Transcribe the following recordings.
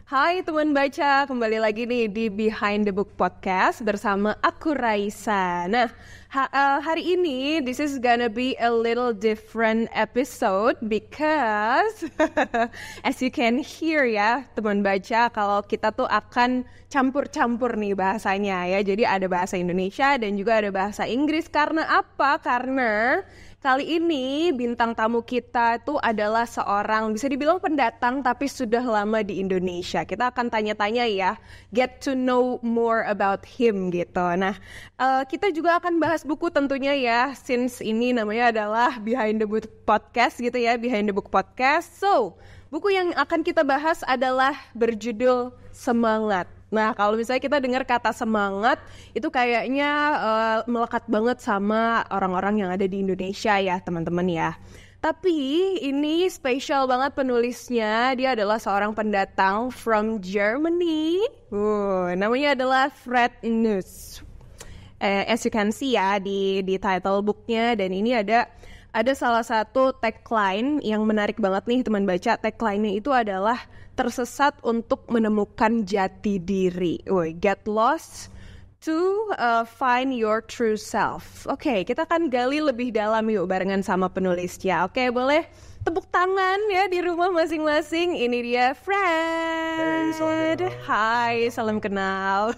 Hai teman baca, kembali lagi nih di Behind the Book Podcast bersama aku Raisa. Nah, hari ini this is gonna be a little different episode because as you can hear ya teman baca, kalau kita tuh akan campur-campur nih bahasanya ya. Jadi ada bahasa Indonesia dan juga ada bahasa Inggris. Karena apa? Karena kali ini bintang tamu kita itu adalah seorang bisa dibilang pendatang tapi sudah lama di Indonesia. Kita akan tanya-tanya ya, get to know more about him gitu. Nah, kita juga akan bahas buku tentunya ya, since ini namanya adalah Behind the Book Podcast gitu ya, Behind the Book Podcast. So, buku yang akan kita bahas adalah berjudul Semangat. Nah, kalau misalnya kita dengar kata semangat, itu kayaknya melekat banget sama orang-orang yang ada di Indonesia ya, teman-teman ya. Tapi ini spesial banget penulisnya, dia adalah seorang pendatang from Germany. Namanya adalah Neust. As you can see ya di title booknya, dan ini ada salah satu tagline yang menarik banget nih teman baca. Tagline-nya itu adalah tersesat untuk menemukan jati diri. Get lost to find your true self. Oke, kita akan gali lebih dalam yuk barengan sama penulisnya. Oke, boleh tepuk tangan ya di rumah masing-masing. Ini dia Fred. Hai, salam kenal.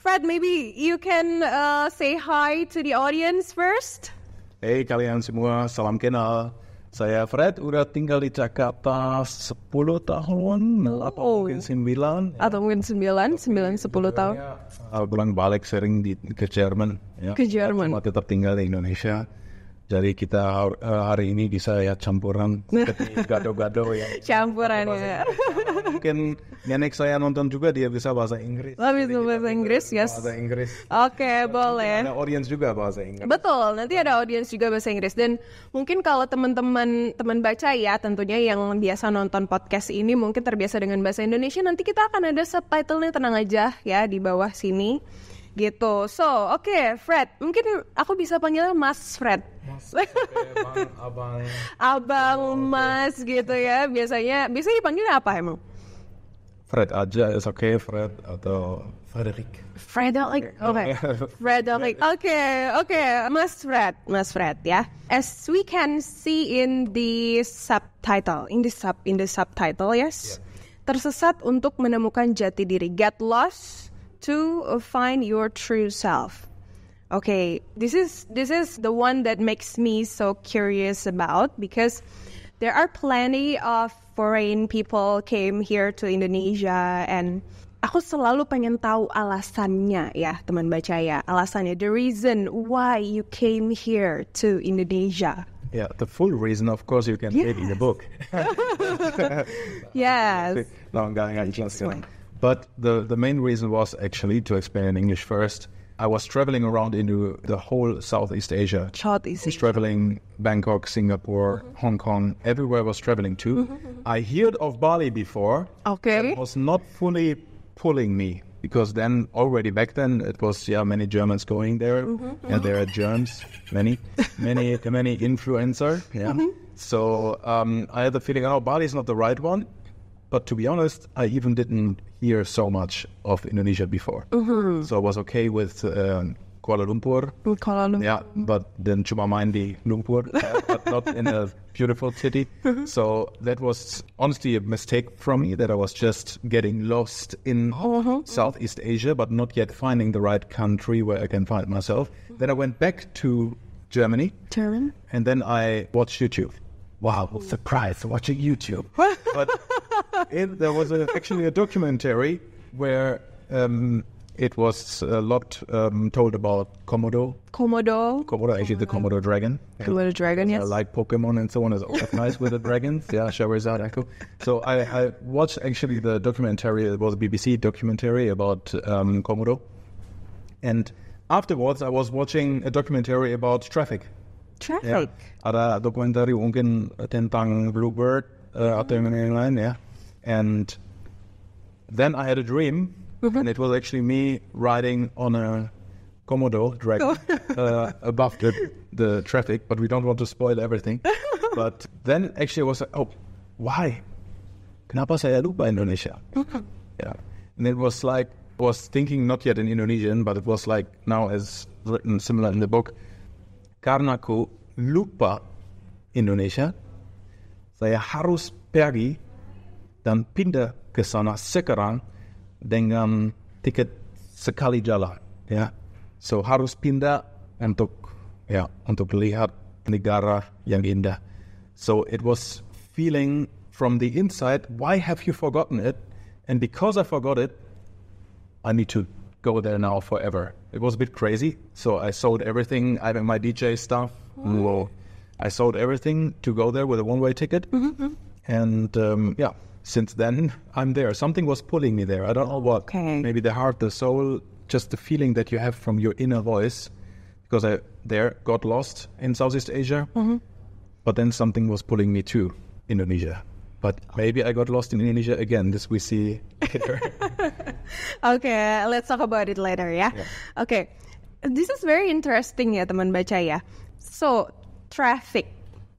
Fred, maybe you can say hi to the audience first. Hey kalian semua, salam kenal. Saya Fred, udah tinggal di Jakarta 10 tahun, atau mungkin 9. Atau mungkin 9, 10 tahun. Pulang balik sering ke Jerman. Ya. Ke Jerman. Cuma tetap tinggal di Indonesia. Jadi kita hari ini bisa ya campuran seperti gado-gado ya. Campuran ya. Mungkin nenek saya nonton juga, dia bisa bahasa Inggris. Bisa bahasa Inggris, yes. Bahasa Inggris. Oke, boleh. Ada audience juga bahasa Inggris. Betul, nanti ada audience juga bahasa Inggris. Dan mungkin kalau teman baca ya, tentunya yang biasa nonton podcast ini mungkin terbiasa dengan bahasa Indonesia, nanti kita akan ada subtitle-nya, tenang aja ya di bawah sini. Gitu. So, oke, Fred. Mungkin aku bisa panggilnya Mas Fred. Mas, okay, abang, Mas gitu ya. Biasanya dipanggilnya apa emang? Fred aja, is okay, Fred atau Frederick. Frederick, oke. Frederick, oke. Mas Fred ya. As we can see in the subtitle, in the subtitle, yes. Yeah. Tersesat untuk menemukan jati diri. Get lost to find your true self. Okay, this is the one that makes me so curious about, because there are plenty of foreign people came here to Indonesia, and aku selalu pengen tahu alasannya ya, teman baca ya. Alasannya, the reason why you came here to Indonesia. Yeah, the full reason, of course, you can read in the book. Yes. No, enggak jelaskan. But the main reason was actually, to explain in English first, I was traveling around into the whole Southeast Asia. I was traveling Bangkok, Singapore, Hong Kong, everywhere I was traveling to. I heard of Bali before. Okay. It was not fully pulling me, because then already back then it was many Germans going there, and there are Germans, many influencer. Yeah. So I had the feeling, Bali is not the right one. But to be honest, I even didn't hear so much of Indonesia before. So I was okay with Kuala Lumpur. Yeah, but then cuma main di Lumpur, but not in a beautiful city. So that was honestly a mistake from me, that I was just getting lost in Southeast Asia, but not yet finding the right country where I can find myself. Then I went back to Germany. And then I watched YouTube. Wow, surprise, watching YouTube. But there was actually a documentary where it was a lot told about Komodo, actually the Komodo dragon. Komodo dragon, yes. Like Pokemon and so on, is nice with the dragons. Yeah, Charizard, Echo. So I watched actually the documentary. It was a BBC documentary about Komodo. And afterwards, I was watching a documentary about traffic. Ya, ada dokumentari mungkin tentang bluebird atau yang lain ya. And then I had a dream, and it was actually me riding on a Komodo dragon above the traffic, but we don't want to spoil everything. But then actually I was like, why? kenapa saya lupa Indonesia? Yeah. And it was like, I was thinking not yet in Indonesian, but it was like now as written similar in the book. Karena aku lupa Indonesia, saya harus pergi dan pindah ke sana sekarang dengan tiket sekali jalan. Ya, so harus pindah untuk lihat negara yang indah. So it was feeling from the inside, why have you forgotten it? And because I forgot it, I need to go there now forever. It was a bit crazy, so I sold everything. I had my DJ stuff. Whoa. I sold everything to go there with a one-way ticket. And since then, I'm there. Something was pulling me there. I don't know what. Okay. Maybe the heart, the soul, just the feeling that you have from your inner voice. Because I got lost in Southeast Asia. But then something was pulling me to Indonesia. But maybe I got lost in Indonesia again. This we see later. Okay, let's talk about it later, ya. Okay, this is very interesting ya, teman baca ya. So, traffic.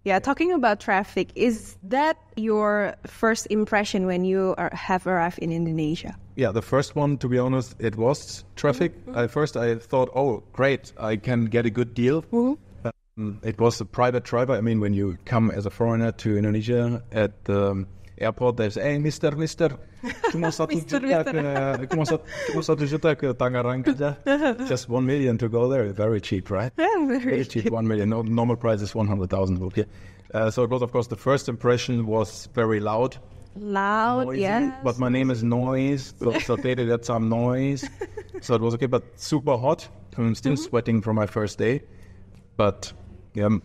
Yeah, talking about traffic, is that your first impression when you have arrived in Indonesia? Yeah, the first one, to be honest, it was traffic. At first I thought, oh, great, I can get a good deal. It was a private driver. I mean, when you come as a foreigner to Indonesia at the airport, they say, hey, Mister, cuma satu juta ke Tangerang aja. Just 1 million to go there. Very cheap, right? Yeah, very cheap. 1 million. No, normal price is 100,000 rupiah. So it was, of course, the first impression was very loud. Noisy, yes. But my name is Noise, so they did some noise. So it was okay, but super hot. I'm still sweating from my first day. But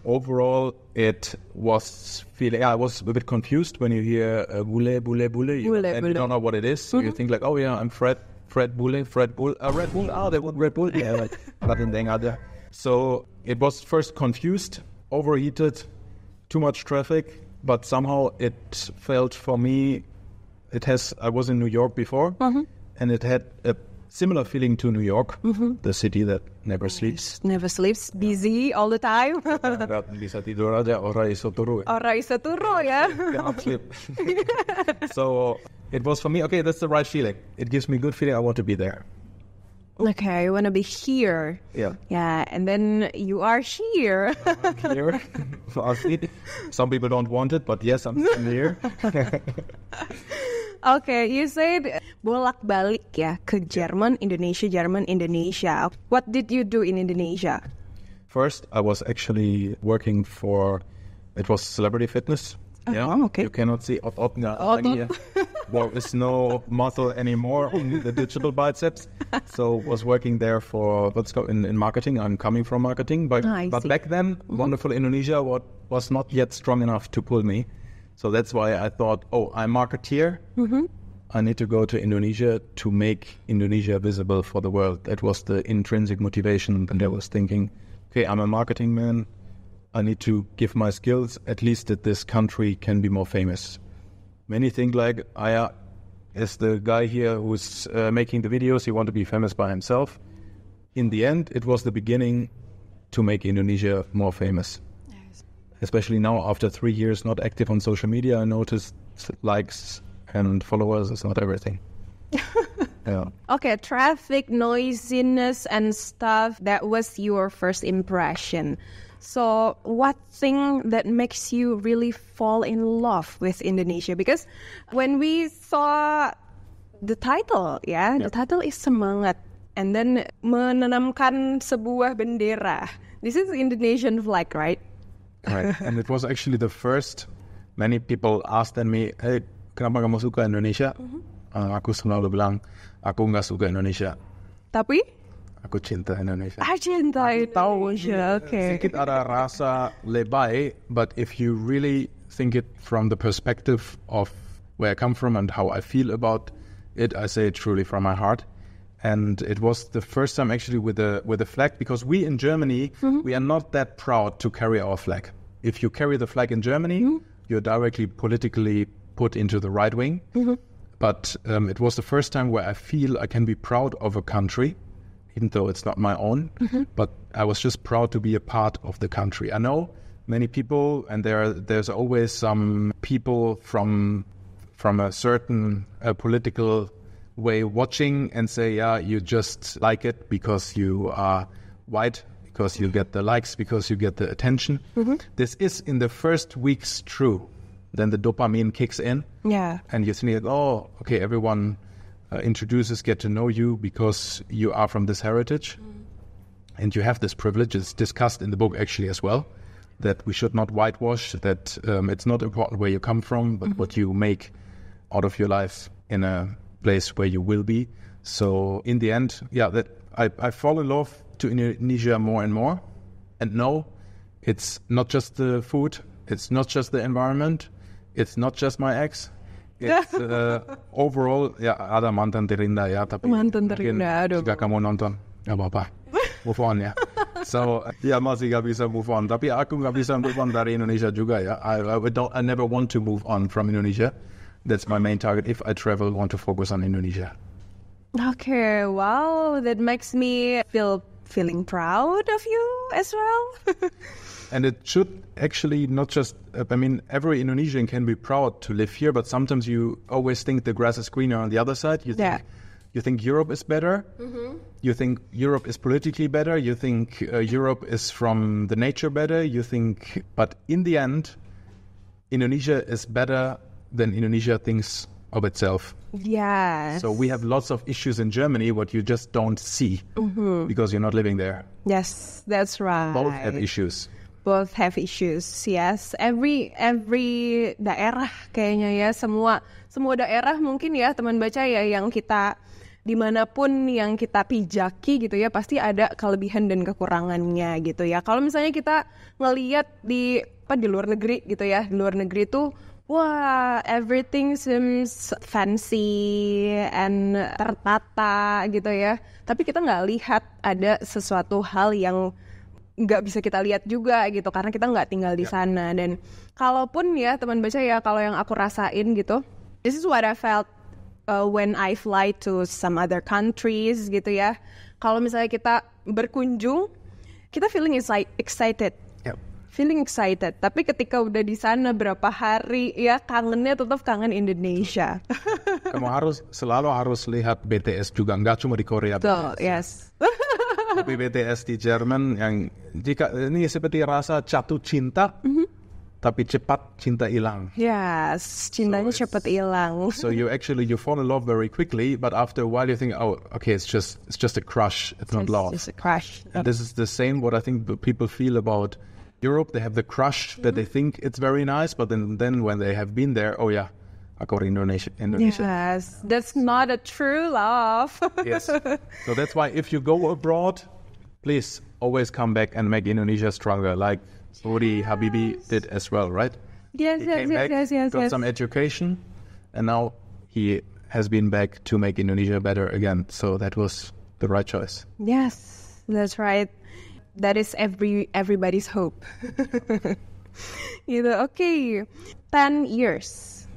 overall, it was feeling. I was a bit confused when you hear bule. You don't know what it is. So you think like, oh yeah, I'm Fred Bule, Red Bull. They want Red Bull. Yeah, like, nothing other. So it was first confused, overheated, too much traffic. But somehow it felt for me, I was in New York before, and it had a similar feeling to New York, the city that never sleeps. Never sleeps, busy all the time. Bisa tidur aja, ora iso turu. Ora iso turu, ya. Cannot sleep. So it was for me, okay, that's the right feeling. It gives me good feeling, I want to be there. Okay, you want to be here. Yeah, and then you are here. I'm here. Some people don't want it, but yes, I'm here. Okay, you said bolak-balik ya ke Jerman, Indonesia. What did you do in Indonesia? First, I was actually working it was celebrity fitness. Okay. You cannot see otot. There is no muscle anymore, only the digital biceps. So was working there in marketing. I'm coming from marketing, but back then, wonderful Indonesia was not yet strong enough to pull me. So that's why I thought, I'm marketeer. I need to go to Indonesia to make Indonesia visible for the world. That was the intrinsic motivation. And I was thinking, okay, I'm a marketing man. I need to give my skills, at least that this country can be more famous. Many think like, as the guy here who's making the videos, he want to be famous by himself. In the end, it was the beginning to make Indonesia more famous. Yes. Especially now, after 3 years not active on social media, I noticed likes and followers is not everything. Yeah. Okay, traffic, noisiness and stuff, that was your first impression. So what thing that makes you really fall in love with Indonesia? Because when we saw the title, the title is Semangat. And then menanamkan sebuah bendera. This is Indonesian flag, right? Right. And it was actually the first, many people asked me, hey, kenapa kamu suka Indonesia? Aku selalu bilang, aku nggak suka Indonesia. Tapi? Aku cinta Indonesia. Cinta Indonesia, okay. Sedikit ada rasa lebay, but if you really think it from the perspective of where I come from and how I feel about it, I say it truly from my heart. And it was the first time actually with the flag, because we in Germany, we are not that proud to carry our flag. If you carry the flag in Germany, you're directly politically put into the right wing. But it was the first time where I feel I can be proud of a country, even though it's not my own, but I was just proud to be a part of the country. I know many people, and there's always some people from from a certain political way watching and say, yeah, you just like it because you are white, because you get the likes, because you get the attention. This is in the first weeks true. Then the dopamine kicks in. Yeah. And you think, oh, okay, everyone introduces, get to know you because you are from this heritage. And you have this privilege. It's discussed in the book actually as well, that we should not whitewash, that it's not important where you come from, but what you make out of your life in a place where you will be. So in the end, yeah, that I fall in love to Indonesia more and more. And no, it's not just the food. It's not just the environment. It's not just my ex. It's overall, ya ada mantan terindah ya, tapi mantan terindah, aduh. Jika kamu nonton, gak apa-apa, move on ya. So, ya masih gak bisa move on. Tapi aku gak bisa move on dari Indonesia juga ya. I never want to move on from Indonesia. That's my main target. If I travel, I want to focus on Indonesia. Okay, wow, that makes me feeling proud of you as well. And it should actually not just, every Indonesian can be proud to live here, but sometimes you always think the grass is greener on the other side. You think Europe is better. You think Europe is politically better. You think Europe is from the nature better. But in the end, Indonesia is better than Indonesia thinks of itself. Yes. So we have lots of issues in Germany, what you just don't see because you're not living there. Yes, that's right. Both have issues. Both have issues, yes. Every daerah kayaknya ya, semua daerah mungkin ya teman baca ya, yang kita dimanapun yang kita pijaki gitu ya, pasti ada kelebihan dan kekurangannya gitu ya. Kalau misalnya kita ngelihat di luar negeri gitu ya, di luar negeri tuh wah, everything seems fancy and tertata gitu ya. Tapi kita nggak lihat ada sesuatu hal yang nggak bisa kita lihat juga gitu, karena kita nggak tinggal di sana. Dan kalaupun ya teman baca ya, kalau yang aku rasain gitu, this is what I felt when I fly to some other countries gitu ya. Kalau misalnya kita berkunjung, kita feeling excited. Feeling excited, tapi ketika udah di sana berapa hari ya, kangennya tetap kangen Indonesia. Kamu selalu harus lihat BTS juga, nggak cuma di Korea. So, yes. Tapi BTS di Jerman yang ini seperti rasa jatuh cinta, tapi cepat cinta hilang. Yes, cintanya cepat hilang. So you fall in love very quickly, but after a while you think, oh, okay, it's just a crush. It's not love. It's just a crush. And this is the same what I think people feel about Europe. They have the crush that they think it's very nice, but then when they have been there, oh yeah, aku Indonesia. Yes, that's not a true love. Yes. So that's why if you go abroad, please always come back and make Indonesia stronger, like Uri Habibi did as well, right? Yes, he came back, got some education, and now he has been back to make Indonesia better again. So that was the right choice. Yes, that's right. That is everybody's hope. Gitu. Okay, 10 years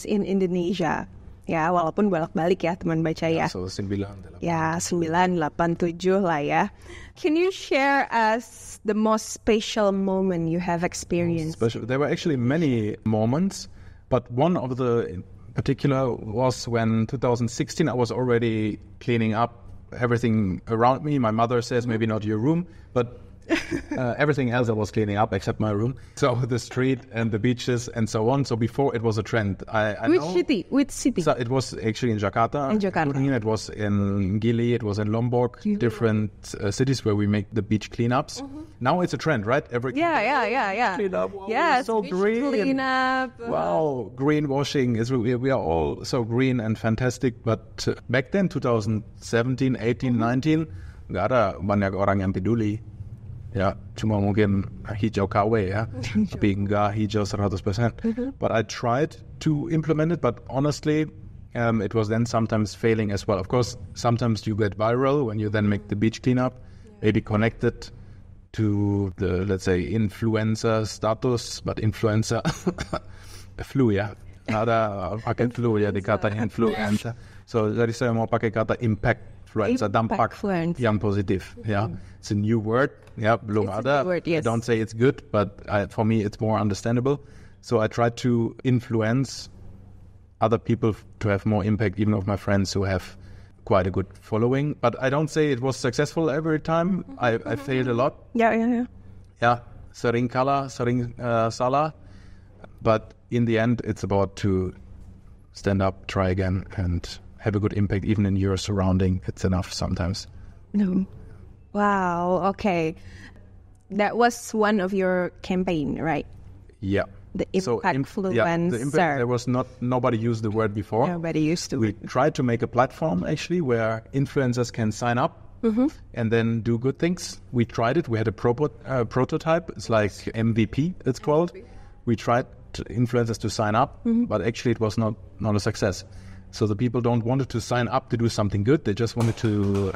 in Indonesia. Ya, walaupun bolak-balik ya teman baca ya. So 9, 8. Ya, 9, 8, 7 lah ya. Can you share us the most special moment you have experienced? There were actually many moments, but one of the in particular was when 2016 I was already cleaning up everything around me. My mother says maybe not your room, but everything else I was cleaning up except my room. So the street and the beaches and so on. So before it was a trend. Which city? So it was actually in Jakarta. It was in Gili. It was in Lombok. Different cities where we make the beach cleanups. Now it's a trend, right? Yeah. Clean up. Wow, yes, so green. Clean up. Wow, greenwashing is we are all so green and fantastic. But back then, 2017, 18, 19, nggak ada banyak orang yang peduli. Ya, cuma mungkin hijau KW ya, tapi enggak hijau 100%. But I tried to implement it, but honestly, it was then sometimes failing as well. Of course, sometimes you get viral when you then make the beach cleanup, maybe connected to the, let's say, influencer status, but influencer, flu ya. Ada pakai flu ya, dikata influencer. So, jadi saya mau pakai kata impact. Dampak yang positif. Yeah, it's a new word. Yeah, belum ada. Word, yes. I don't say it's good, but for me it's more understandable. So I try to influence other people to have more impact, even of my friends who have quite a good following. But I don't say it was successful every time. I failed a lot. Yeah. Yeah, sering kalah, sering salah. But in the end, it's about to stand up, try again, and have a good impact even in your surrounding. It's enough sometimes. No. Wow, okay. That was one of your campaign, right? Yeah. The impactfluencer. The impact, there was nobody used the word before. Nobody used to. We tried to make a platform actually where influencers can sign up and then do good things. We tried it. We had a prototype. It's like MVP, it's called. We tried influencers to sign up, but actually it was not a success. So the people don't wanted to sign up to do something good. They just wanted to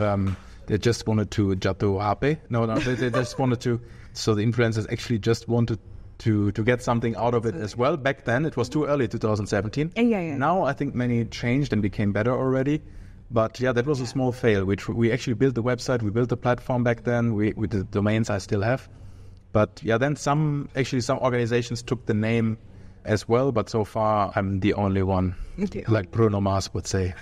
jatuh HP. No, they just wanted to. So the influencers actually just wanted to get something out of it as well. Back then, it was too early, 2017. Yeah. Now I think many changed and became better already. But yeah, that was a small fail. We actually built the website, we built the platform back then. With the domains I still have. But yeah, then some organizations took the name as well. But so far, I'm the only one, like Bruno Mars would say.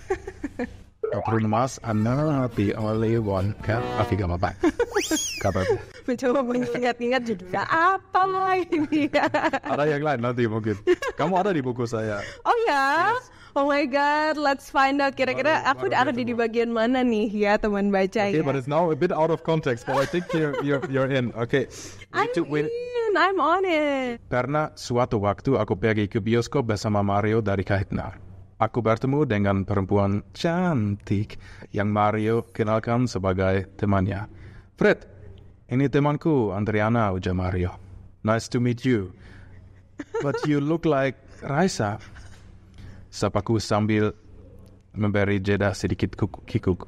Bruno Mars, I'm not the only one. Kan? Afi gak apa-apa. Mencoba mengingat-ingat judulnya apa ini. Ada yang lain nanti mungkin. Kamu ada di buku saya. Oh ya? Yes. Oh my God, let's find out. Kira-kira aku ada di bagian mana nih ya teman baca ya? Okay, but it's now a bit out of context. But I think you're in. Okay. I'm on it. Karena suatu waktu aku pergi ke bioskop bersama Mario dari Kahitna. Aku bertemu dengan perempuan cantik yang Mario kenalkan sebagai temannya. Fred, ini temanku Andriana, ujar Mario. Nice to meet you. But you look like Raisa. Sapaku sambil memberi jeda sedikit kikuk.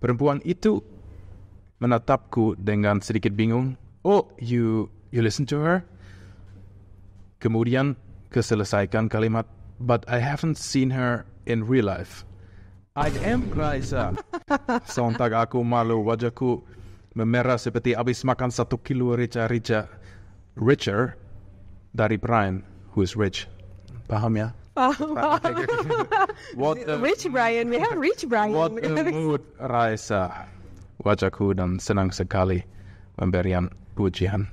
Perempuan itu menatapku dengan sedikit bingung. Oh, you listen to her? Kemudian keselesaikan kalimat. But I haven't seen her in real life. I am Raisa. Sontak aku malu, wajahku memerah seperti habis makan 1 kilo rica-rica. Richer dari Brian, who is rich. Paham ya? Rich Brian, we have Rich Brian. What a mood, Raisa. Wajahku dan senang sekali memberikan pujian.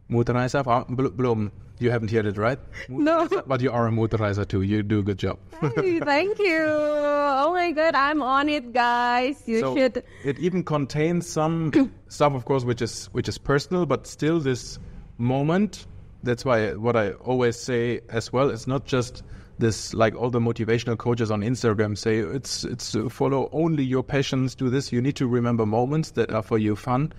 Mood Raisa, belum. You haven't heard it, right? No. But you are a motorizer too. You do a good job. Hey, thank you. Oh my God, I'm on it, guys. You should. It even contains some stuff, of course, which is personal, but still this moment. That's why what I always say as well. It's not just this, like all the motivational coaches on Instagram say. It's follow only your passions. Do this. You need to remember moments that are for you fun,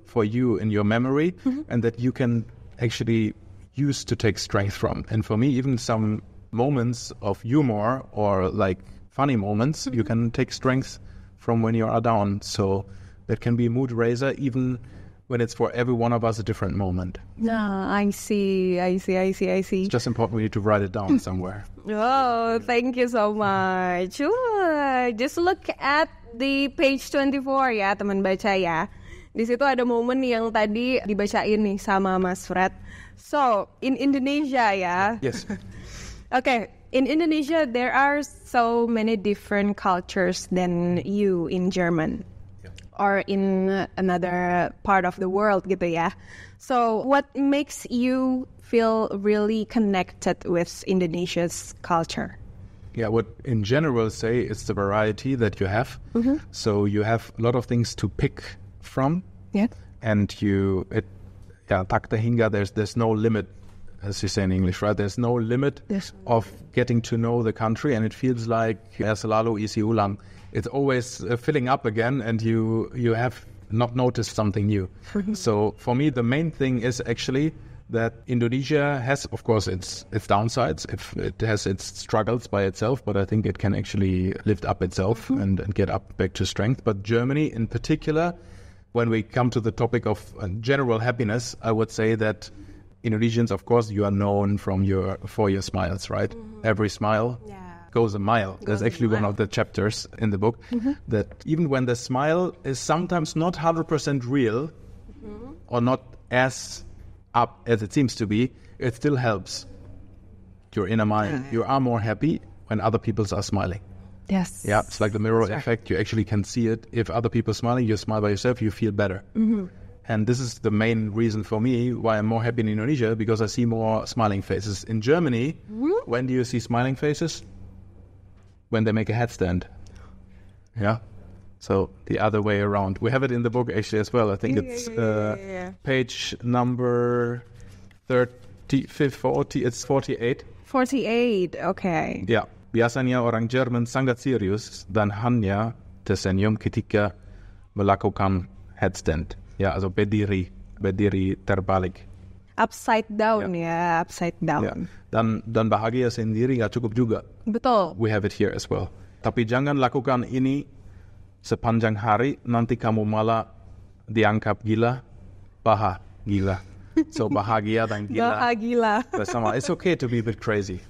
for you in your memory, and that you can actually used to take strength from. And for me, even some moments of humor or like funny moments, you can take strength from when you are down. So that can be a mood raiser, even when it's for every one of us a different moment. No, I see. It's just important we need to write it down somewhere. Oh, thank you so much. Just look at the page 24 ya, teman baca ya. Di situ ada momen yang tadi dibacain nih sama Mas Fred. So, in Indonesia, yeah? Yes. Okay, in Indonesia, there are so many different cultures than you in German. Yeah. Or in another part of the world, gitu ya. So, what makes you feel really connected with Indonesia's culture? Yeah, what in general say it's the variety that you have. So, you have a lot of things to pick from. Yeah. And takta hingga, there's no limit, as you say in English, right? There's no limit of getting to know the country, and it feels like selalu isi ulang. It's always filling up again, and you have not noticed something new. So for me, the main thing is actually that Indonesia has, of course, its downsides. It has its struggles by itself, but I think it can actually lift up itself and get up back to strength. But Germany in particular, when we come to the topic of general happiness, I would say that Indonesians, of course, you are known for your smiles, right? Every smile goes a mile. There's actually one of the chapters in the book that even when the smile is sometimes not 100% real or not as up as it seems to be, it still helps. your inner mind. You are more happy when other people are smiling. Yes. Yeah, it's like the mirror effect. You actually can see it. If other people are smiling, you smile by yourself, you feel better. And this is the main reason for me why I'm more happy in Indonesia, because I see more smiling faces. In Germany, when do you see smiling faces? When they make a headstand. Yeah. So the other way around. We have it in the book actually as well. I think it's page number 40. It's 48. 48, okay. Ya, biasanya orang Jerman sangat serius dan hanya tersenyum ketika melakukan headstand. Ya, also berdiri terbalik. Upside down upside down. Ya. Dan bahagia sendiri nggak cukup juga. Betul. We have it here as well. Tapi jangan lakukan ini sepanjang hari, nanti kamu malah dianggap gila, gila. So bahagia dan gila. Bahagia. Bersama. It's okay to be a bit crazy.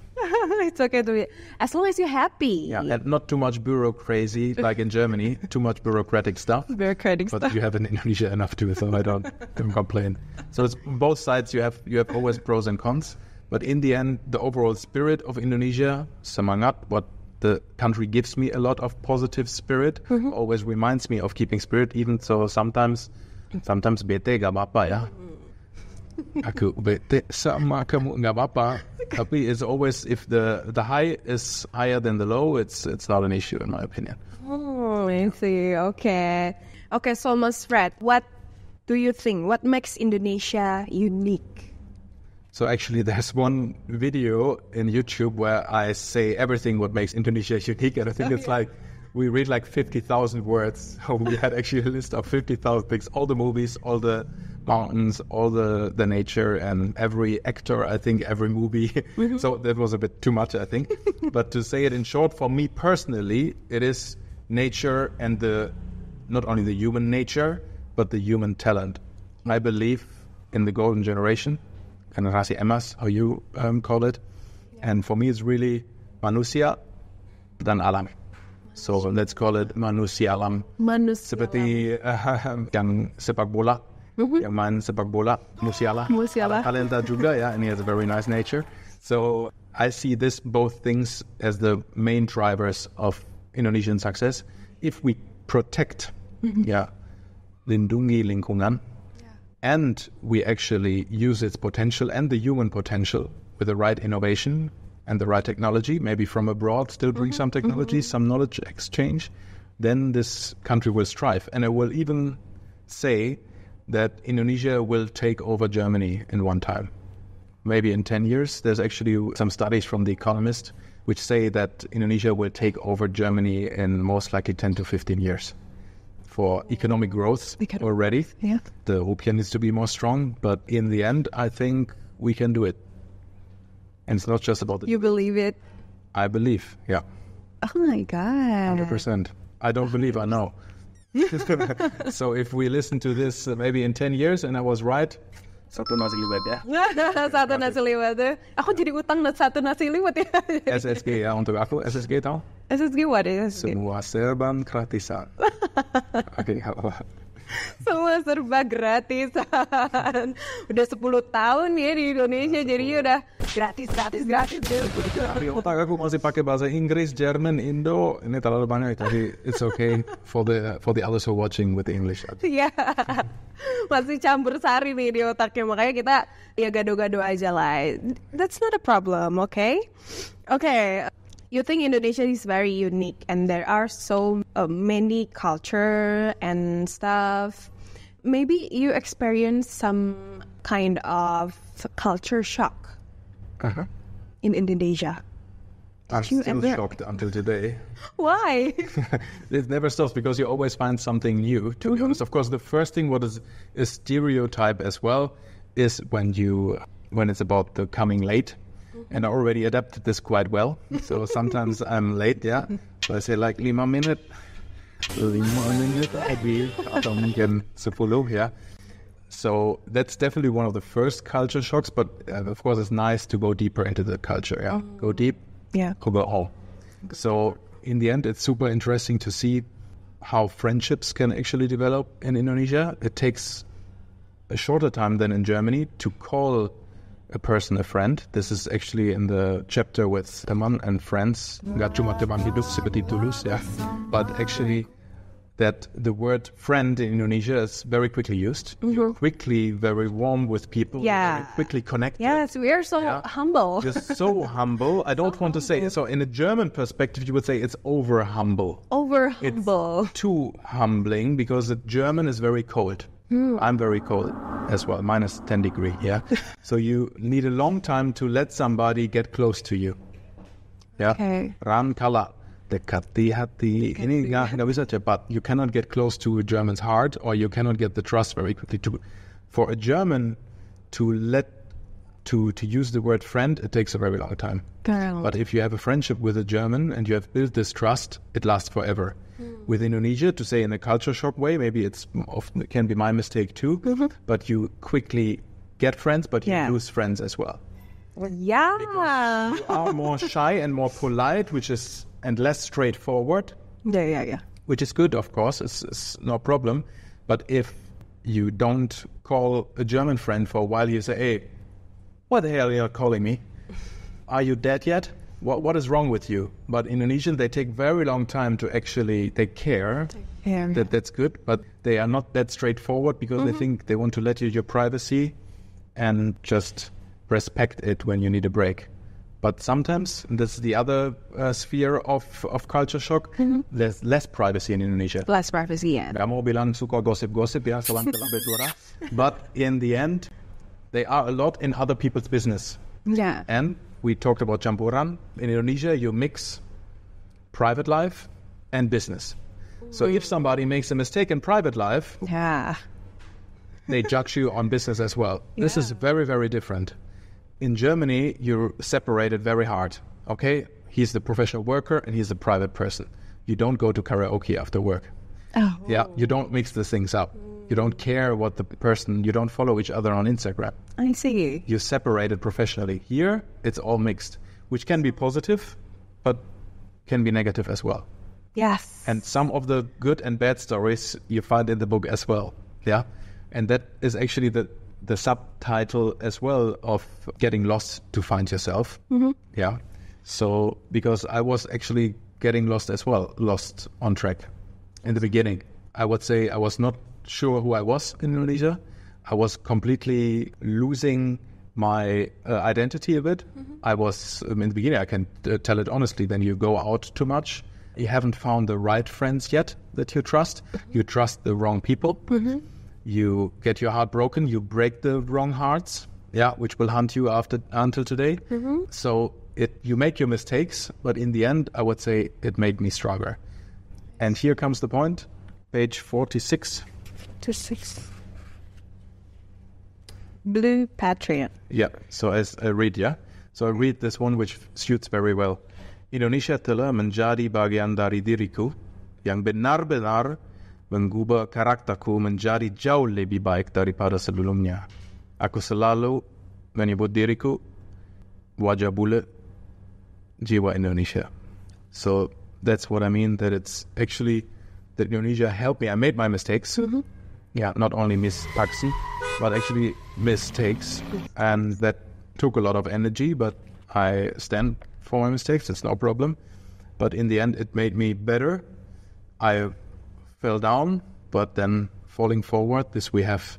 It's okay to be, as long as you're happy. Yeah, and not too much crazy like in Germany, too much bureaucratic stuff. Bureaucratic but stuff. You have in Indonesia enough too, so I don't complain. So it's both sides. You have always pros and cons, but in the end, the overall spirit of Indonesia, semangat, what the country gives me a lot of positive spirit, always reminds me of keeping spirit. Even so, sometimes bete gak apa-apa ya. Aku bete sama kamu gak apa-apa. Tapi it's always, if the high is higher than the low, it's not an issue in my opinion. Oh, I see. Okay, so Mas Fred, what do you think? What makes Indonesia unique? So actually there's one video in YouTube where I say everything what makes Indonesia unique, and I think it's like, we read like 50,000 words. We had actually a list of 50,000 things, all the movies, all the mountains, all the nature, and every actor, I think, every movie. So that was a bit too much, I think. But to say it in short, for me personally, it is nature and not only the human nature, but the human talent. I believe in the golden generation, generasi emas, how you call it. And for me, it's really manusia dan alam. So let's call it manusia alam. Seperti yang sepak bola. Yang main sepak bola, Musiala. Talenta juga, yeah, and he has a very nice nature. So I see both things as the main drivers of Indonesian success. If we protect, lindungi lingkungan, and we actually use its potential and the human potential with the right innovation and the right technology, maybe from abroad, still bring some technology, some knowledge exchange, then this country will strive. And I will even say that Indonesia will take over Germany in one time. Maybe in 10 years. There's actually some studies from The Economist which say that Indonesia will take over Germany in most likely 10 to 15 years. For economic growth already. Yeah. The rupiah needs to be more strong, but in the end, I think we can do it. And it's not just about You believe it? I believe, yeah. Oh my God. 100%. I don't believe, I know. So if we listen to this maybe in 10 years and I was right, satu nasi liwet ya. Satu nasi liwet. Aku jadi utang satu nasi liwet ya. SSG ya untuk aku. SSG tahu? SSG what is SSG? Semua serba gratisan. Oke, apa? Semua serba gratisan. Udah 10 tahun ya di Indonesia, jadinya udah gratis. Di otak aku masih pakai bahasa Inggris, Jerman, Indo. Ini terlalu banyak, tapi it's okay for the others who are watching with the English. Iya, masih campur sari nih di otaknya, makanya kita ya gado-gado aja lah. That's not a problem, okay? Okay. You think Indonesia is very unique and there are so many culture and stuff. Maybe you experience some kind of culture shock in Indonesia. I'm still shocked until today. Why? It never stops because you always find something new. To be honest, of course, the first thing what is a stereotype as well is when it's about the coming late. And I already adapted this quite well. So sometimes I'm late, yeah. So I say like 5 minit lebih atau mungkin 10, yeah. So that's definitely one of the first culture shocks. But of course, it's nice to go deeper into the culture, yeah. Go deep, go all. So in the end, it's super interesting to see how friendships can actually develop in Indonesia. It takes a shorter time than in Germany to call a person a friend. This is actually in the chapter with teman and friends. Nggak cuma teman hidup seperti tulus, yeah. But actually, that the word friend in Indonesia is very quickly used. You're quickly very warm with people. Yeah. Very quickly connected. Yes, we are so humble. You're so humble. I don't want to say it. So in a German perspective, you would say it's over humble. Over humble. It's too humbling because the German is very cold. I'm very cold as well, minus 10 degree, yeah. So you need a long time to let somebody get close to you. Yeah. Okay. Ran kala. Dekati hati. Ini nggak bisa cepat. You cannot get close to a German's heart, or you cannot get the trust very quickly. For a German to use the word friend, it takes a very long time. But if you have a friendship with a German and you have built this trust, it lasts forever. With Indonesia, to say in a culture shock way, maybe it can be my mistake too, but you quickly get friends, but you lose friends as well. Yeah. Because you are more shy and more polite, and less straightforward. Yeah. Which is good, of course. It's no problem. But if you don't call a German friend for a while, you say, hey, what the hell are you calling me? Are you dead yet? What is wrong with you? But Indonesian, they take very long time to actually, they care. That's good. But they are not that straightforward because they think they want to let you your privacy and just respect it when you need a break. But sometimes, this is the other sphere of culture shock, there's less privacy in Indonesia. Less privacy, yeah. Kamu bilang suka gosip-gosip ya, kelam-kelam bersuara. But in the end, they are a lot in other people's business. Yeah. And we talked about campuran. In Indonesia, you mix private life and business. So if somebody makes a mistake in private life, they judge you on business as well. This is very, very different. In Germany, you're separated very hard. Okay, he's the professional worker and he's the private person. You don't go to karaoke after work. Yeah, you don't mix the things up. You don't care what the person, you don't follow each other on Instagram. I see. You separate it professionally. Here, it's all mixed, which can be positive, but can be negative as well. Yes. And some of the good and bad stories you find in the book as well. Yeah, and that is actually the subtitle as well of Getting Lost to Find Yourself. Yeah. So, because I was actually getting lost as well, lost on track in the beginning. I would say I was not sure who I was in Indonesia. I was completely losing my identity a bit. I was, in the beginning, I can tell it honestly, then you go out too much. You haven't found the right friends yet that you trust. You trust the wrong people. You get your heart broken, you break the wrong hearts, which will haunt you until today. So you make your mistakes, but in the end, I would say it made me stronger. And here comes the point, page 46. Blue Patriot. Yeah, so I read this one, which suits very well. Indonesia telah menjadi bagian dari diriku yang benar-benar mengubah karakterku menjadi jauh lebih baik daripada sebelumnya. Aku selalu menyebut diriku wajah bulat jiwa Indonesia. So that's what I mean, that it's actually that Indonesia helped me. I made my mistakes. Yeah, not only mistakes, but actually mistakes. And that took a lot of energy, but I stand for my mistakes. It's no problem. But in the end, it made me better. I fell down, but then falling forward, this we have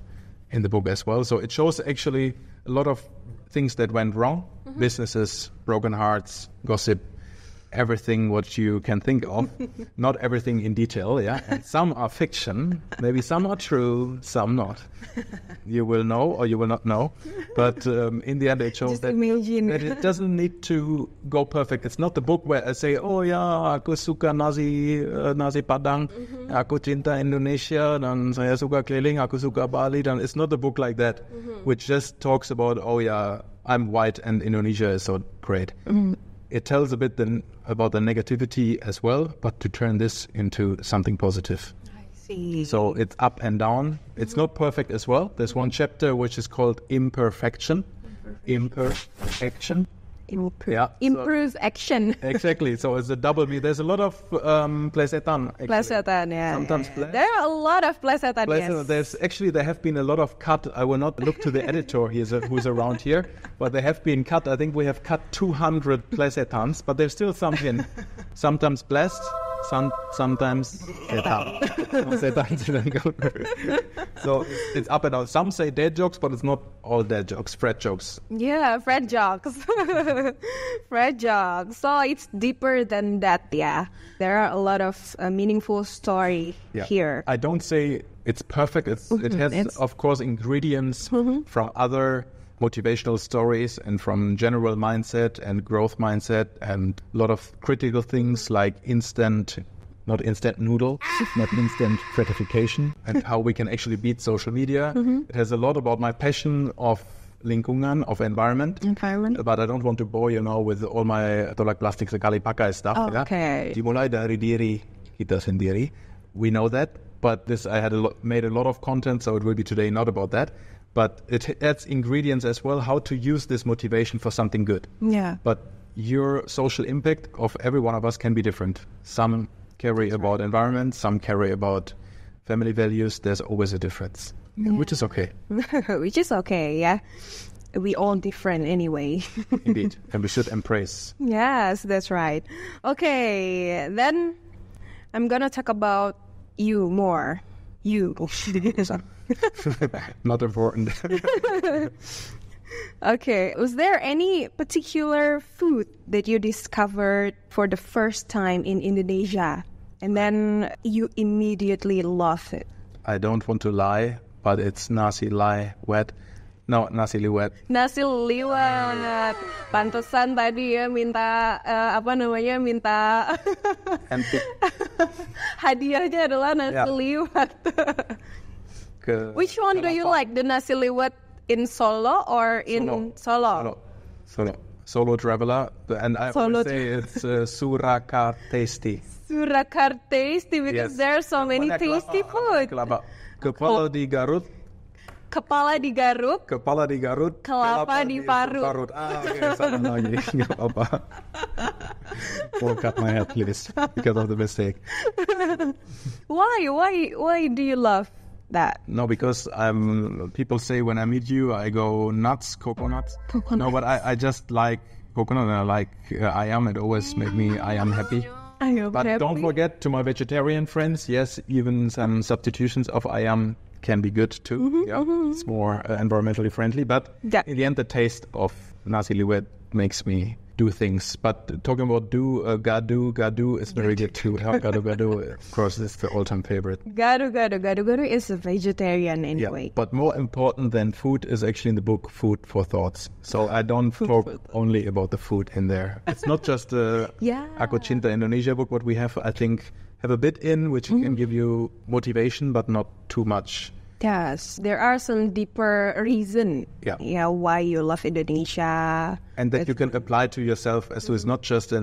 in the book as well. So it shows actually a lot of things that went wrong. Businesses, broken hearts, gossip, everything what you can think of. Not everything in detail, yeah. And some are fiction. Maybe some are true, some not. You will know or you will not know. But in the end, it shows that it doesn't need to go perfect. It's not the book where I say, oh yeah, aku suka nasi Padang, aku cinta Indonesia, dan saya suka keliling, aku suka Bali. Dan it's not a book like that, which just talks about, oh yeah, I'm white and Indonesia is so great. It tells a bit about the negativity as well, but to turn this into something positive. I see. So it's up and down. It's not perfect as well. There's one chapter which is called Imperfection. Improve action. Exactly. So it's a double B. There's a lot of plesetan. Plesetan, yeah. Sometimes there are a lot of plesetan. Yes. There have been a lot of cut. I will not look to the editor who's around here, but they have been cut. I think we have cut 200 plesetans, but there's still some in. Sometimes blessed, sometimes setan. So it's up and down. Some say dead jokes, but it's not all dead jokes. Fred jokes. Yeah, Fred jokes. Fred jokes. So it's deeper than that, yeah. There are a lot of meaningful story here. I don't say it's perfect. It has, of course, ingredients from other motivational stories and from general mindset and growth mindset and a lot of critical things like not instant noodle, not instant gratification, and how we can actually beat social media. It has a lot about my passion of lingkungan, of environment. But I don't want to bore you now with all my tolak plastik sekali pakai stuff. Okay. Dimulai dari diri kita sendiri. We know that, but I had made a lot of content, so it will be today not about that. But it adds ingredients as well, how to use this motivation for something good. Yeah. But your social impact of every one of us can be different. Some carry about environment, some carry about family values. There's always a difference, which is okay. Which is okay, yeah. We all different anyway. Indeed. And we should embrace. Yes, that's right. Okay, then I'm going to talk about you more. You. Not important. Okay. Was there any particular food that you discovered for the first time in Indonesia and then you immediately love it? I don't want to lie, but it's nasi liwet. No, nasi liwet. Nasi liwet. Pantesan tadi ya minta minta hadiahnya adalah nasi liwet. Which one do you like? The nasi liwet in Solo or in Solo? Solo traveler, and I would say it's Surakarta tasty. Surakarta tasty because there are so many tasty food. Kepala di Garut. Kepala di Garut. Kepala di Garut. Kelapa di Parut. Okay, something lagi. Nggak apa-apa. Will cut my head, please, because of the mistake. Why do you love that? No, because people say when I meet you, I go nuts, coconuts. No, but I just like coconut and I like ayam. It always makes me ayam happy. But don't forget, to my vegetarian friends, yes, even some substitutions of ayam can be good too. It's more environmentally friendly. But in the end, the taste of nasi liwet makes me do things. But talking about gadu is very good too. Gadu, of course, is the all-time favorite. Gadu is a vegetarian anyway. Yeah, but more important than food is actually in the book Food for Thoughts. So I don't talk only about the food in there. It's not just the Aku Cinta Indonesia book. What we have, I think, have a bit in which can give you motivation, but not too much. Yes, there are some deeper reason why you love Indonesia. And that you can apply to yourself as it's not just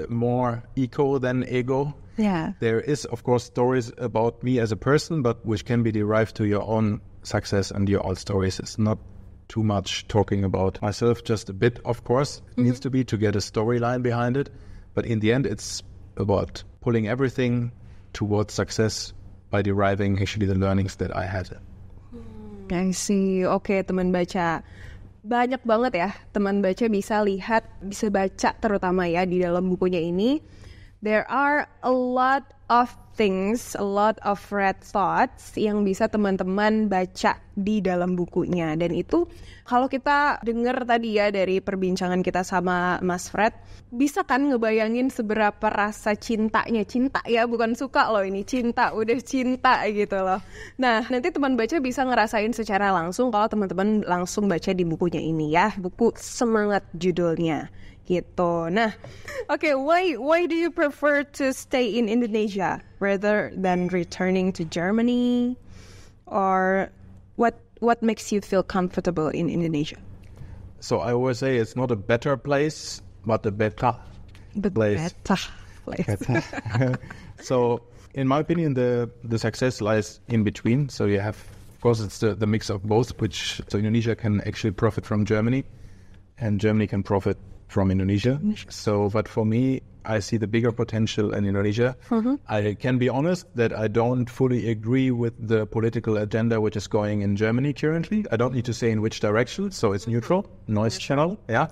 more eco than ego. Yeah. There is, of course, stories about me as a person, but which can be derived to your own success and your own stories. It's not too much talking about myself, just a bit, of course. It needs to be to get a storyline behind it. But in the end, it's about pulling everything towards success by deriving actually the learnings that I had. I see. Okay, teman baca. Banyak banget ya teman baca bisa lihat, bisa baca terutama ya di dalam bukunya ini. There are a lot of things, a lot of red thoughts yang bisa teman-teman baca di dalam bukunya. Dan itu kalau kita dengar tadi ya dari perbincangan kita sama Mas Fred, bisa kan ngebayangin seberapa rasa cintanya. Cinta ya, bukan suka loh ini, cinta, udah cinta gitu loh. Nah, nanti teman baca bisa ngerasain secara langsung kalau teman-teman langsung baca di bukunya ini ya. Buku Semangat judulnya. Gitu. Nah, okay, why do you prefer to stay in Indonesia rather than returning to Germany? Or what makes you feel comfortable in Indonesia? So I always say it's not a better place, but a better place. So in my opinion, the success lies in between. So you have, of course, it's the mix of both, so Indonesia can actually profit from Germany, and Germany can profit from Indonesia. So, but for me, I see the bigger potential in Indonesia. I can be honest that I don't fully agree with the political agenda which is going in Germany currently. I don't need to say in which direction, so it's neutral, noise channel, yeah.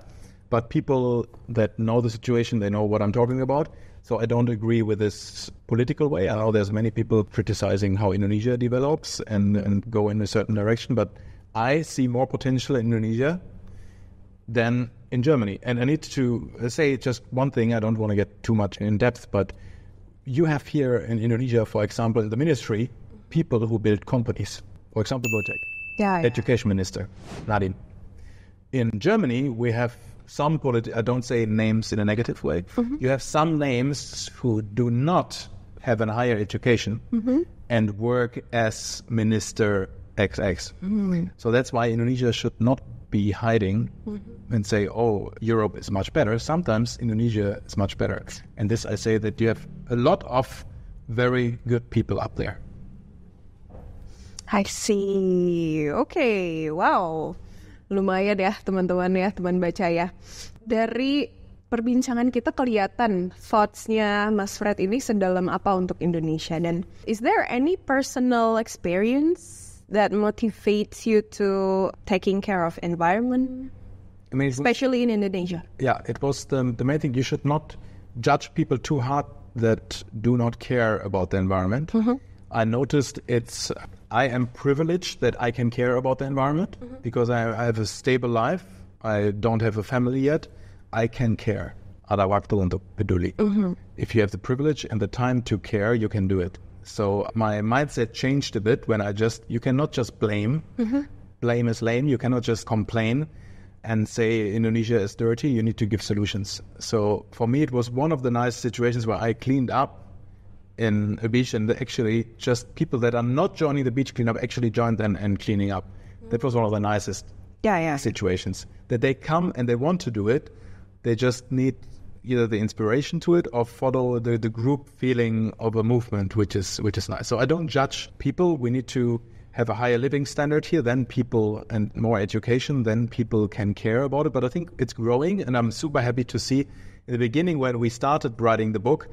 But people that know the situation, they know what I'm talking about. So I don't agree with this political way. I know there's many people criticizing how Indonesia develops and go in a certain direction, but I see more potential in Indonesia than in Germany. And I need to say just one thing. I don't want to get too much in depth, but you have here in Indonesia, for example, in the ministry, people who build companies. For example, Baik, Education Minister, Nadine. In Germany, we have some I don't say names in a negative way. You have some names who do not have a higher education and work as Minister XX. So that's why Indonesia should not be hiding and say, oh, Europe is much better. Sometimes Indonesia is much better. And this I say that you have a lot of very good people up there. I see. Okay, wow. Lumayan ya teman-teman ya, teman baca ya. Dari perbincangan kita kelihatan thoughts-nya Mas Fred ini sedalam apa untuk Indonesia. Dan is there any personal experience that motivates you to taking care of environment? I mean, especially in Indonesia. Yeah, it was the main thing. You should not judge people too hard that do not care about the environment. I noticed I am privileged that I can care about the environment because I have a stable life. I don't have a family yet. I can care. Ada waktu untuk peduli. If you have the privilege and the time to care, you can do it. So my mindset changed a bit when you cannot just blame. Blame is lame. You cannot just complain and say Indonesia is dirty. You need to give solutions. So for me, it was one of the nice situations where I cleaned up in a beach, and actually just people that are not joining the beach cleanup actually joined them and cleaning up. That was one of the nicest situations. That they come and they want to do it. They just need either the inspiration to it or follow the group feeling of a movement, which is nice. So I don't judge people. We need to have a higher living standard here, then people, and more education, then people can care about it. But I think it's growing, and I'm super happy to see. In the beginning, when we started writing the book,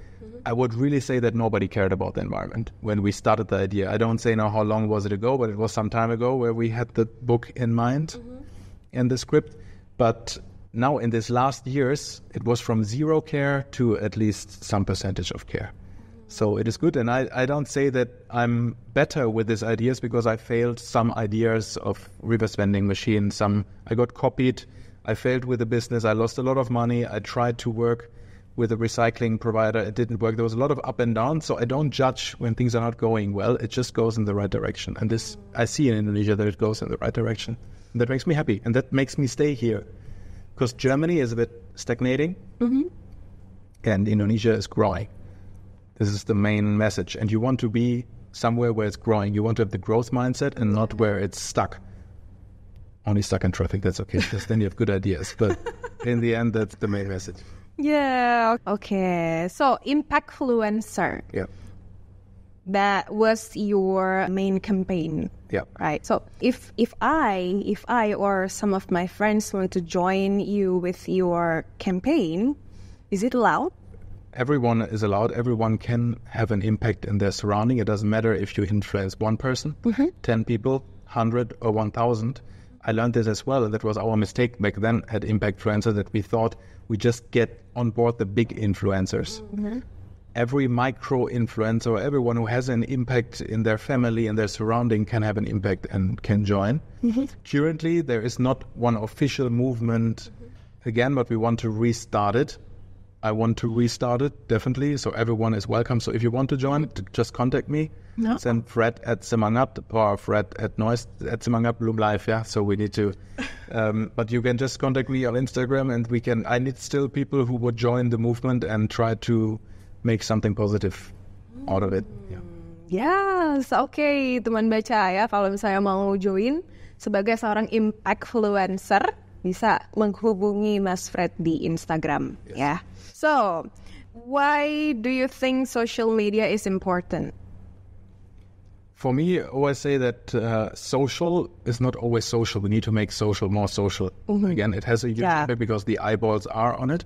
I would really say that nobody cared about the environment when we started the idea. I don't say now how long was it ago, but it was some time ago where we had the book in mind and the script. But now in these last years, it was from zero care to at least some percentage of care. So it is good. And I don't say that I'm better with these ideas because I failed some ideas of reverse vending machines. I got copied. I failed with the business. I lost a lot of money. I tried to work with a recycling provider. It didn't work. There was a lot of up and down. So I don't judge when things are not going well. It just goes in the right direction. And this, I see in Indonesia that it goes in the right direction. And that makes me happy. And that makes me stay here. Because Germany is a bit stagnating. And Indonesia is growing. This is the main message. And you want to be somewhere where it's growing. You want to have the growth mindset and not where it's stuck. Only stuck in traffic, that's okay, because then you have good ideas. But in the end, that's the main message. Yeah, okay. So, Impactfluencer. Yeah. That was your main campaign. Yeah. Right. So, if I or some of my friends want to join you with your campaign, is it allowed? Everyone is allowed. Everyone can have an impact in their surrounding. It doesn't matter if you influence one person, 10 people, 100 or 1,000. I learned this as well, and that was our mistake back then at Impactfluencer, that we thought we just get on board the big influencers. Every micro-influencer, everyone who has an impact in their family and their surrounding can have an impact and can join. Currently, there is not one official movement again, but we want to restart it. I want to restart it, definitely, so everyone is welcome. So if you want to join, just contact me. No. Send Fred at Semangat or Fred at Neust at Semangat Bloom Live, yeah. So we need to, but you can just contact me on Instagram, and I need still people who would join the movement and try to make something positive out of it. Yeah. Yes, okay, teman baca ya. Kalau misalnya mau join sebagai seorang impactfluencer, bisa menghubungi Mas Fred di Instagram, ya. So, why do you think social media is important? For me, I always say that social is not always social. We need to make social more social. Again, it has a huge impact because the eyeballs are on it.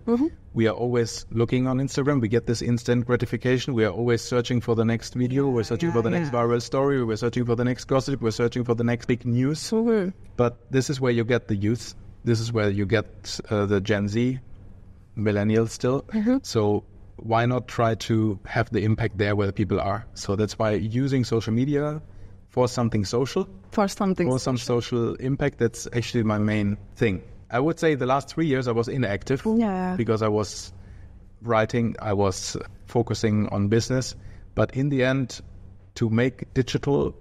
We are always looking on Instagram. We get this instant gratification. We are always searching for the next video. We're searching for the next viral story. We're searching for the next gossip. We're searching for the next big news. But this is where you get the youth. This is where you get the Gen Z, millennials still. So why not try to have the impact there where the people are? So that's why using social media for something social, for some social impact, that's actually my main thing. I would say the last 3 years I was inactive because I was writing, I was focusing on business. But in the end, to make digital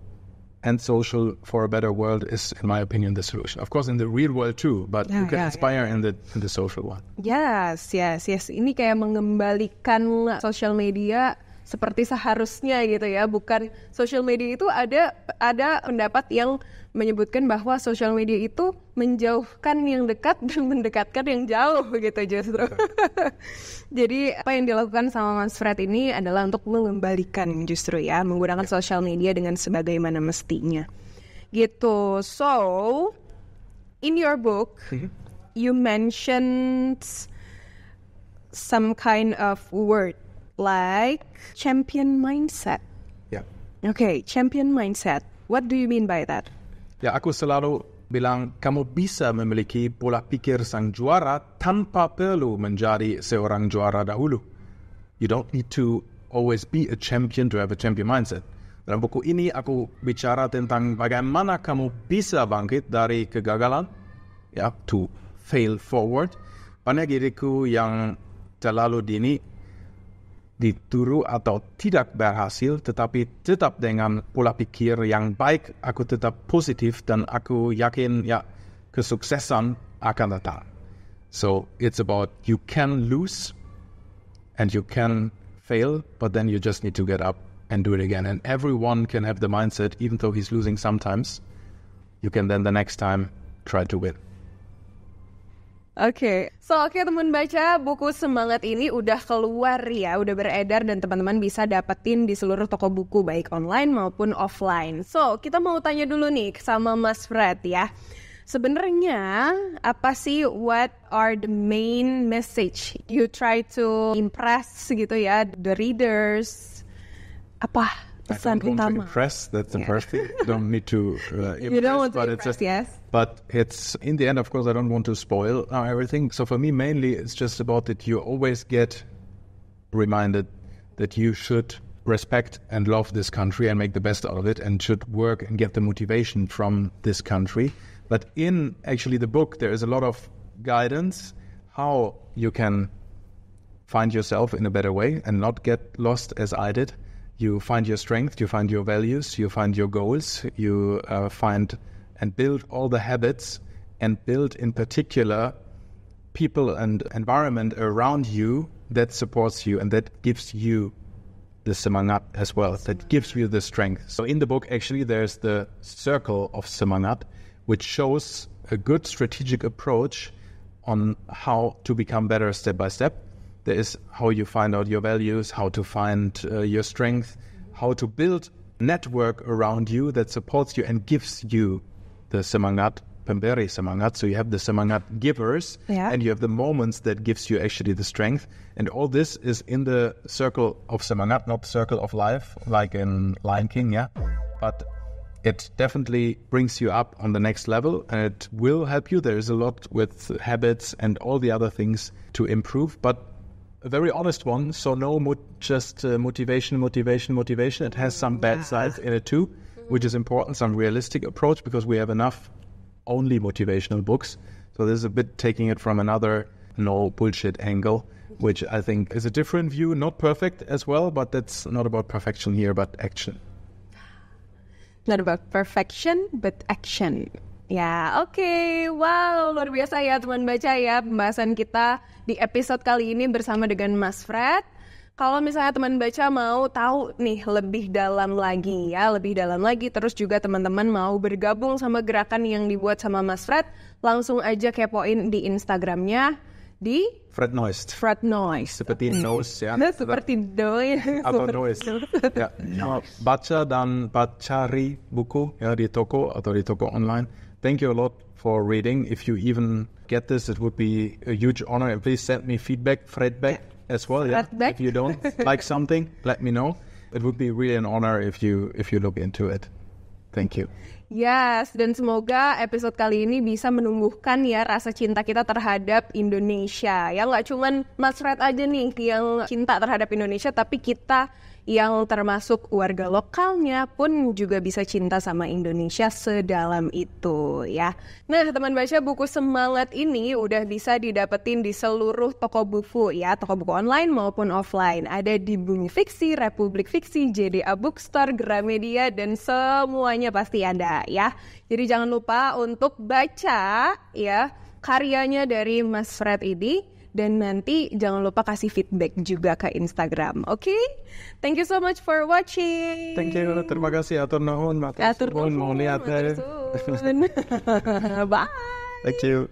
and social for a better world is, in my opinion, the solution. Of course, in the real world too, but you can inspire in the social one. Yes. Ini kayak mengembalikan social media seperti seharusnya gitu ya. Bukan social media itu ada pendapat yang menyebutkan bahwa social media itu menjauhkan yang dekat dan mendekatkan yang jauh gitu justru. Jadi apa yang dilakukan sama Mas Fred ini adalah untuk mengembalikan justru ya, menggunakan social media dengan sebagaimana mestinya. Gitu. So, in your book, you mentioned some kind of word like champion mindset. Yeah. Okay, champion mindset. What do you mean by that? Ya, aku selalu bilang kamu bisa memiliki pola pikir sang juara tanpa perlu menjadi seorang juara dahulu. You don't need to always be a champion to have a champion mindset. Dalam buku ini aku bicara tentang bagaimana kamu bisa bangkit dari kegagalan, ya, to fail forward. Banyak diriku yang terlalu dini dituru atau tidak berhasil, tetapi tetap dengan pola pikir yang baik, aku tetap positif dan aku yakin kesuksesan akan datang. So it's about you can lose and you can fail, but then you just need to get up and do it again. And everyone can have the mindset, even though he's losing sometimes, you can then the next time try to win. Oke, teman baca, buku semangat ini udah keluar ya, udah beredar dan teman-teman bisa dapetin di seluruh toko buku baik online maupun offline. So, kita mau tanya dulu nih sama Mas Fred ya. Sebenarnya apa sih what are the main message you try to impress gitu ya the readers? Apa pesan utama? Impress, that's the first thing. You don't need to impress. You don't want to impress, yes. But it's, in the end, of course, I don't want to spoil everything. So for me, mainly, it's just about that you always get reminded that you should respect and love this country and make the best out of it and should work and get the motivation from this country. But in actually the book, there is a lot of guidance how you can find yourself in a better way and not get lost as I did. You find your strength, you find your values, you find your goals, you find and build all the habits and build in particular people and environment around you that supports you and that gives you the semangat as well, that gives you the strength. So in the book, actually, there's the circle of semangat, which shows a good strategic approach on how to become better step by step. There is how you find out your values, how to find your strength, how to build network around you that supports you and gives you the semangat, pemberi semangat. So you have the semangat givers and you have the moments that gives you actually the strength. And all this is in the circle of semangat, not circle of life, like in Lion King, but it definitely brings you up on the next level and it will help you. There is a lot with habits and all the other things to improve, but a very honest one, so no motivation. It has some bad sides in it too, which is important, some realistic approach, because we have enough only motivational books. So this is a bit taking it from another no bullshit angle, which I think is a different view, not perfect as well, but that's not about perfection here, but action. Not about perfection, but action. Ya, oke. Wow, luar biasa ya teman baca ya pembahasan kita di episode kali ini bersama dengan Mas Fred. Kalau misalnya teman baca mau tahu nih lebih dalam lagi, terus juga teman-teman mau bergabung sama gerakan yang dibuat sama Mas Fred, langsung aja kepoin di Instagramnya di Fred Neust. Seperti Neust ya. Nah, seperti doi atau Neust. Ya. Baca dan cari buku ya di toko atau di toko online. Thank you a lot for reading. If you even get this, it would be a huge honor. And please send me feedback as well. Yeah. If you don't like something, let me know. It would be really an honor if you look into it. Thank you. Yes, dan semoga episode kali ini bisa menumbuhkan ya rasa cinta kita terhadap Indonesia. Ya nggak cuman Mas Fred aja nih yang cinta terhadap Indonesia, tapi kita yang termasuk warga lokalnya pun juga bisa cinta sama Indonesia sedalam itu ya. Nah, teman baca, buku semangat ini udah bisa didapetin di seluruh toko buku ya, toko buku online maupun offline. Ada di Bumi Fiksi, Republik Fiksi, JDA Bookstore, Agromedia, dan semuanya pasti ada ya. Jadi jangan lupa untuk baca ya karyanya dari Mas Fred ini. Dan nanti jangan lupa kasih feedback juga ke Instagram, oke? Thank you so much for watching. Thank you, terima kasih. Atur nuhun, mau lihat. Bye. Thank you.